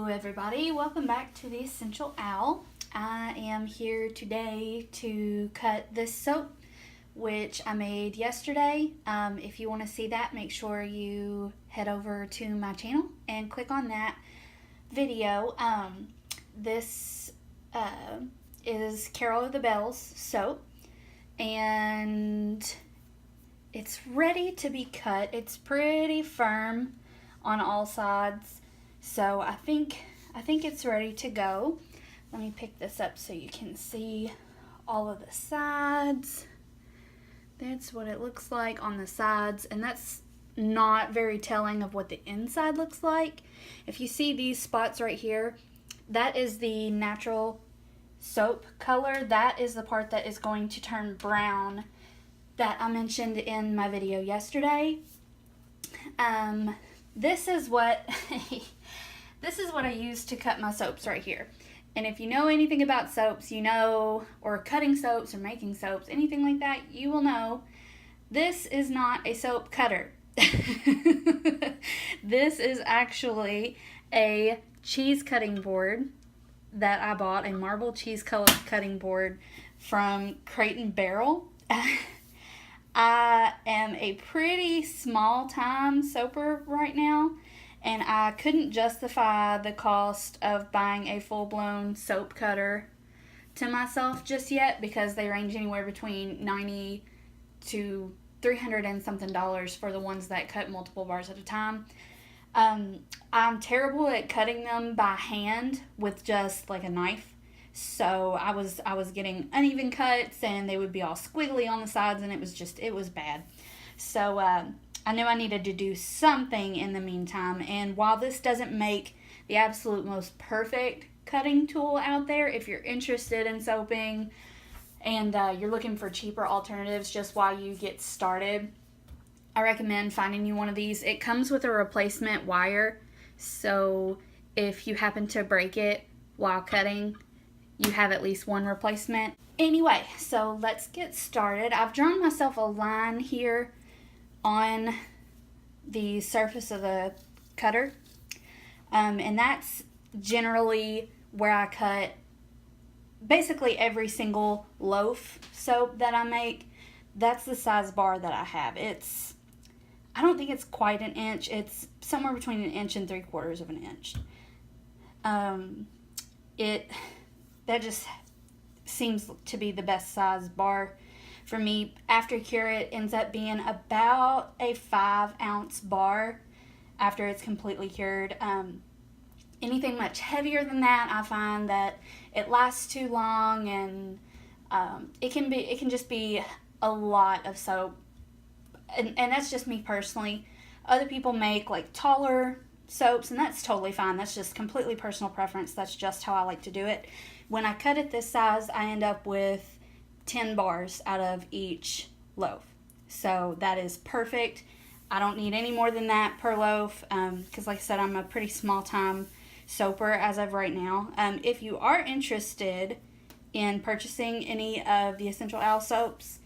Everybody, welcome back to the Essential Owl. I am here today to cut this soap, which I made yesterday. If you want to see that, make sure you head over to my channel and click on that video. This is Carol of the Bells soap, and it's ready to be cut. It's pretty firm on all sides. So I think it's ready to go. Let me pick this up so you can see all of the sides. That's what it looks like on the sides, and that's not very telling of what the inside looks like. If you see these spots right here, that is the natural soap color. That is the part that is going to turn brown that I mentioned in my video yesterday. This is what I use to cut my soaps right here. And if you know anything about soaps, you know, or cutting soaps or making soaps, anything like that, you will know this is not a soap cutter. This is actually a cheese cutting board that I bought, a marble cheese cutting board from Crate & Barrel. I am a pretty small time soaper right now, and I couldn't justify the cost of buying a full-blown soap cutter to myself just yet, because they range anywhere between $90 to $300 and something for the ones that cut multiple bars at a time. I'm terrible at cutting them by hand with just like a knife. So I was getting uneven cuts, and they would be all squiggly on the sides, and it was bad. So I knew I needed to do something in the meantime. And while this doesn't make the absolute most perfect cutting tool out there, if you're interested in soaping and you're looking for cheaper alternatives just while you get started, I recommend finding you one of these. It comes with a replacement wire, so if you happen to break it while cutting, you have at least one replacement. Anyway, so let's get started. I've drawn myself a line here on the surface of the cutter, and that's generally where I cut basically every single loaf soap that I make. That's the size bar that I have. I don't think it's quite an inch. It's somewhere between 1 inch and 3/4 of an inch. That just seems to be the best size bar for me. After cure, it ends up being about a 5-ounce bar after it's completely cured. Anything much heavier than that, I find that it lasts too long, and it can just be a lot of soap. And that's just me personally. Other people make like taller soaps, and that's totally fine. That's just completely personal preference. That's just how I like to do it. When I cut it this size, I end up with 10 bars out of each loaf. So that is perfect. I don't need any more than that per loaf, because like I said, I'm a pretty small time soaper as of right now. If you are interested in purchasing any of the Escentual Owl soaps,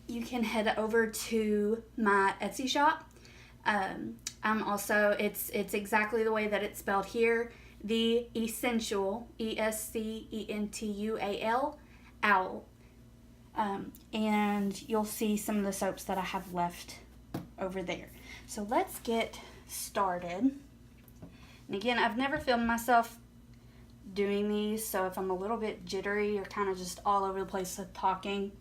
you can head over to my Etsy shop. I'm also, it's exactly the way that it's spelled here, the Escentual, Escentual Owl. And you'll see some of the soaps that I have left over there. So let's get started. And again, I've never filmed myself doing these, so if I'm a little bit jittery or kind of just all over the place with talking,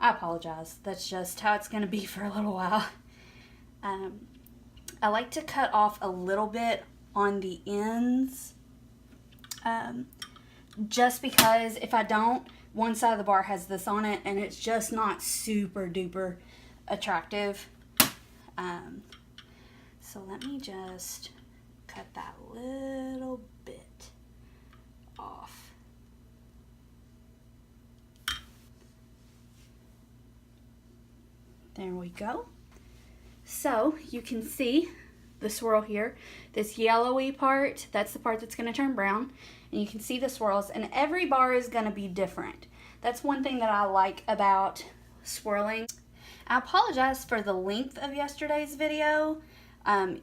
I apologize. That's just how it's going to be for a little while. I like to cut off a little bit on the ends, just because if I don't, one side of the bar has this on it, and it's just not super duper attractive. So let me just cut that little bit off. There we go. So you can see the swirl here. This yellowy part, that's the part that's going to turn brown. And you can see the swirls, and every bar is going to be different. That's one thing that I like about swirling. I apologize for the length of yesterday's video.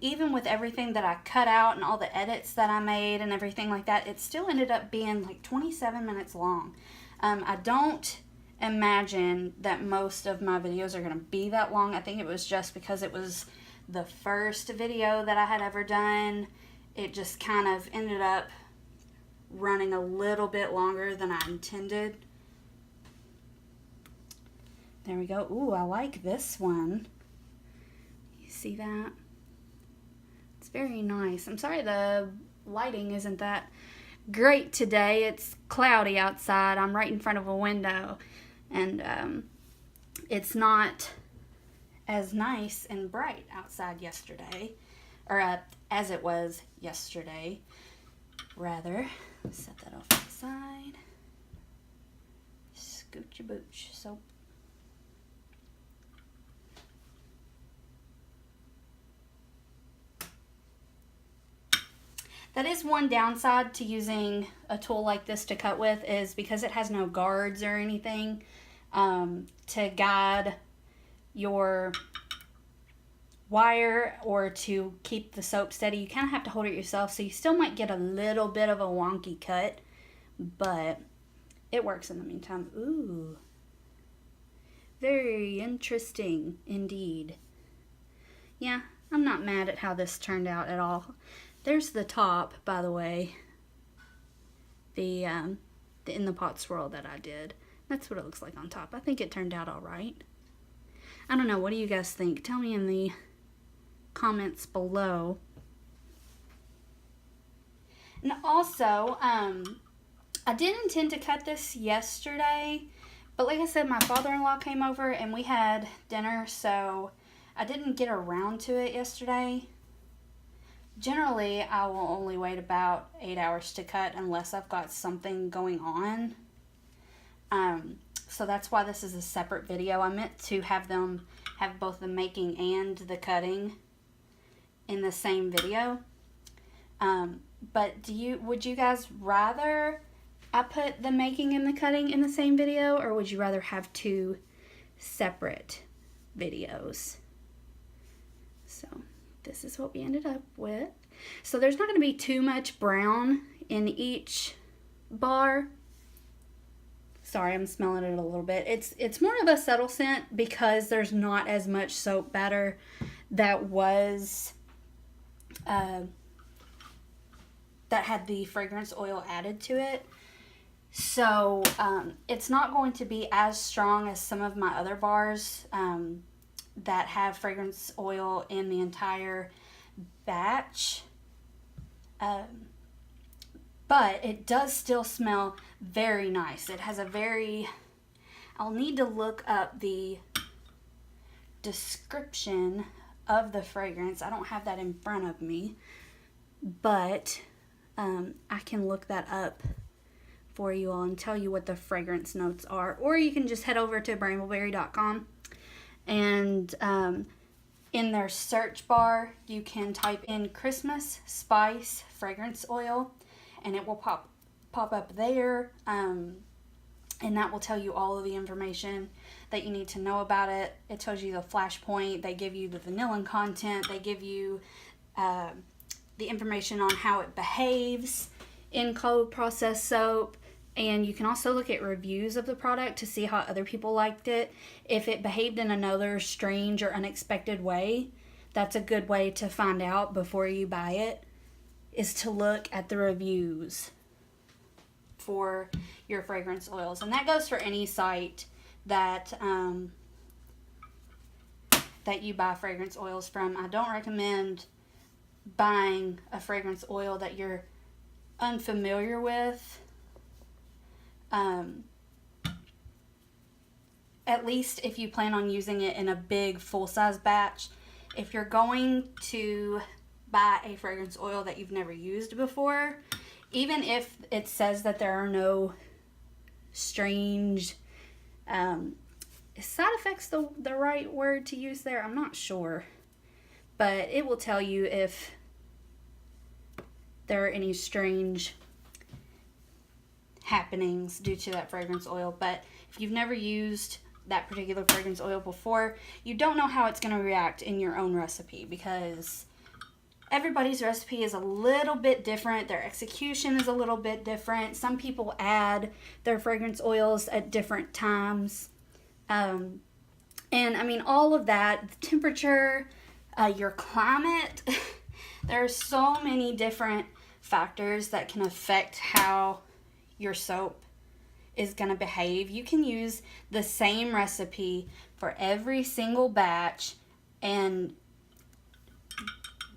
Even with everything that I cut out and all the edits that I made and everything like that, it still ended up being like 27 minutes long. I don't imagine that most of my videos are going to be that long. I think it was just because it was the first video that I had ever done. It just kind of ended up running a little bit longer than I intended. There we go. Ooh, I like this one. You see that? It's very nice. I'm sorry the lighting isn't that great today. It's cloudy outside. I'm right in front of a window, and it's not as nice and bright outside yesterday, or as it was yesterday, rather. Set that off to the side. Scooch your booch. So that is one downside to using a tool like this to cut with, is because it has no guards or anything to guide your wire or to keep the soap steady. You kind of have to hold it yourself, so you still might get a little bit of a wonky cut, but it works in the meantime. Ooh, very interesting indeed. Yeah, I'm not mad at how this turned out at all. There's the top, by the way, the in the pot swirl that I did. That's what it looks like on top. I think it turned out all right. I don't know, what do you guys think? Tell me in the comments below. And also, I did intend to cut this yesterday, but like I said, my father-in-law came over and we had dinner, so I didn't get around to it yesterday. Generally, I will only wait about 8 hours to cut unless I've got something going on. So that's why this is a separate video. I meant to have them have both the making and the cutting in the same video. But would you guys rather I put the making and the cutting in the same video, or would you rather have two separate videos? So this is what we ended up with. So there's not going to be too much brown in each bar. Sorry, I'm smelling it a little bit. It's more of a subtle scent because there's not as much soap batter that was that had the fragrance oil added to it. So it's not going to be as strong as some of my other bars that have fragrance oil in the entire batch. But it does still smell very nice. It has a very... I'll need to look up the description of the fragrance. I don't have that in front of me, but I can look that up for you all and tell you what the fragrance notes are. Or you can just head over to brambleberry.com and in their search bar you can type in Christmas Spice Fragrance Oil and it will pop up there, and that will tell you all of the information that you need to know about it. It tells you the flash point, they give you the vanillin content, they give you the information on how it behaves in cold processed soap, and you can also look at reviews of the product to see how other people liked it. If it behaved in another strange or unexpected way, that's a good way to find out before you buy it, is to look at the reviews for your fragrance oils. And that goes for any site that that you buy fragrance oils from. I don't recommend buying a fragrance oil that you're unfamiliar with. At least if you plan on using it in a big full-size batch. If you're going to buy a fragrance oil that you've never used before, even if it says that there are no strange is side effects the right word to use there? I'm not sure, but it will tell you if there are any strange happenings due to that fragrance oil. But if you've never used that particular fragrance oil before, you don't know how it's going to react in your own recipe, because everybody's recipe is a little bit different. Their execution is a little bit different. Some people add their fragrance oils at different times. And I mean, all of that, the temperature, your climate, there are so many different factors that can affect how your soap is going to behave. You can use the same recipe for every single batch and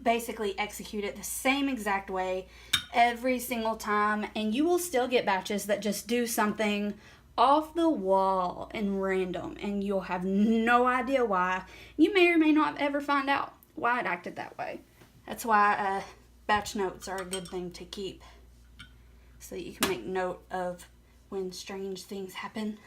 basically execute it the same exact way every single time, and you will still get batches that just do something off the wall and random, and you'll have no idea why. You may or may not ever find out why it acted that way. That's why batch notes are a good thing to keep, so that you can make note of when strange things happen.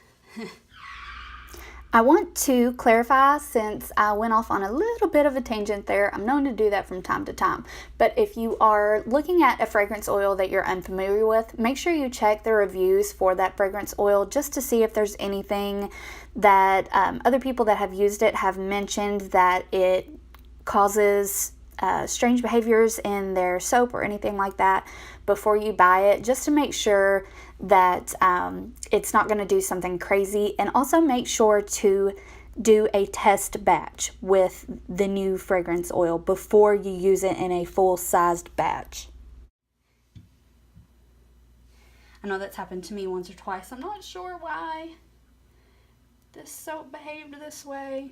I want to clarify, since I went off on a little bit of a tangent there. I'm known to do that from time to time. But if you are looking at a fragrance oil that you're unfamiliar with, make sure you check the reviews for that fragrance oil just to see if there's anything that other people that have used it have mentioned that it causes strange behaviors in their soap or anything like that before you buy it, just to make sure that it's not going to do something crazy. And also make sure to do a test batch with the new fragrance oil before you use it in a full-sized batch. I know that's happened to me once or twice. I'm not sure why this soap behaved this way,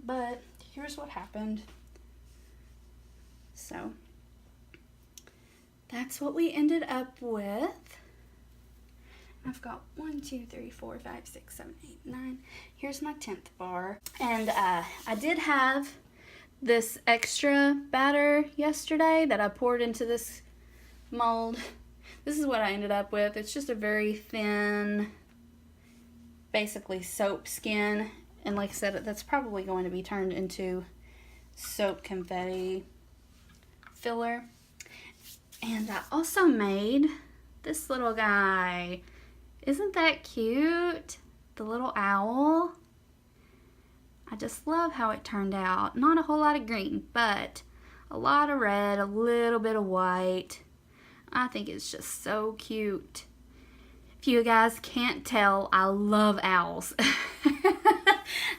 but here's what happened. So that's what we ended up with. I've got 1, 2, 3, 4, 5, 6, 7, 8, 9. Here's my 10th bar. And I did have this extra batter yesterday that I poured into this mold. This is what I ended up with. It's just a very thin, basically soap skin. And like I said, that's probably going to be turned into soap confetti filler. And I also made this little guy. Isn't that cute? The little owl. I just love how it turned out. Not a whole lot of green, but a lot of red, a little bit of white. I think it's just so cute. If you guys can't tell, I love owls.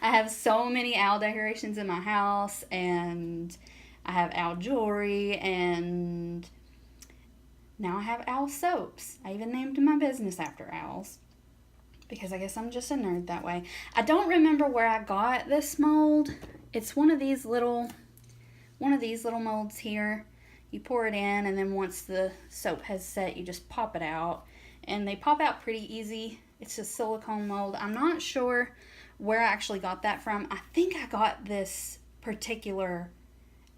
I have so many owl decorations in my house, and I have owl jewelry, and now I have owl soaps. I even named my business after owls, because I guess I'm just a nerd that way. I don't remember where I got this mold. It's one of these little molds here. You pour it in, and then once the soap has set, you just pop it out. And they pop out pretty easy. It's a silicone mold. I'm not sure where I actually got that from. I think I got this particular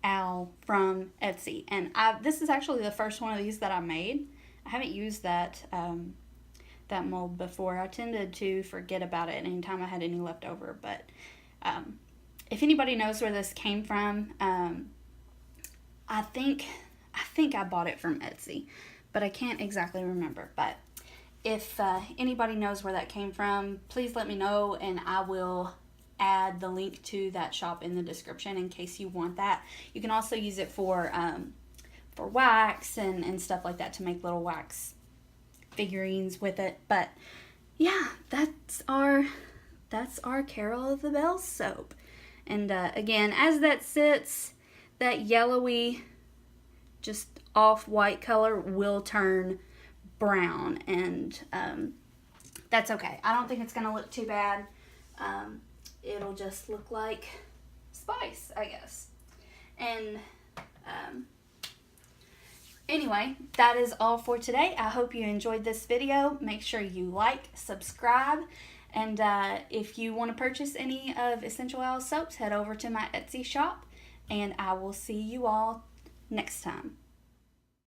owl from Etsy, and this is actually the first one of these that I made. I haven't used that mold before. I tended to forget about it anytime I had any left over, but if anybody knows where this came from, I think I bought it from Etsy, but I can't exactly remember. But if anybody knows where that came from, please let me know, and I will add the link to that shop in the description in case you want that. You can also use it for wax and stuff like that, to make little wax figurines with it. But yeah, that's our Carol of the Bells soap. And again, as that sits, that yellowy, just off-white color will turn brown, and that's okay. I don't think it's gonna look too bad. It'll just look like spice, I guess. And anyway, that is all for today. I hope you enjoyed this video. Make sure you like, subscribe, and if you want to purchase any of Escentual soaps, head over to my Etsy shop, and I will see you all next time.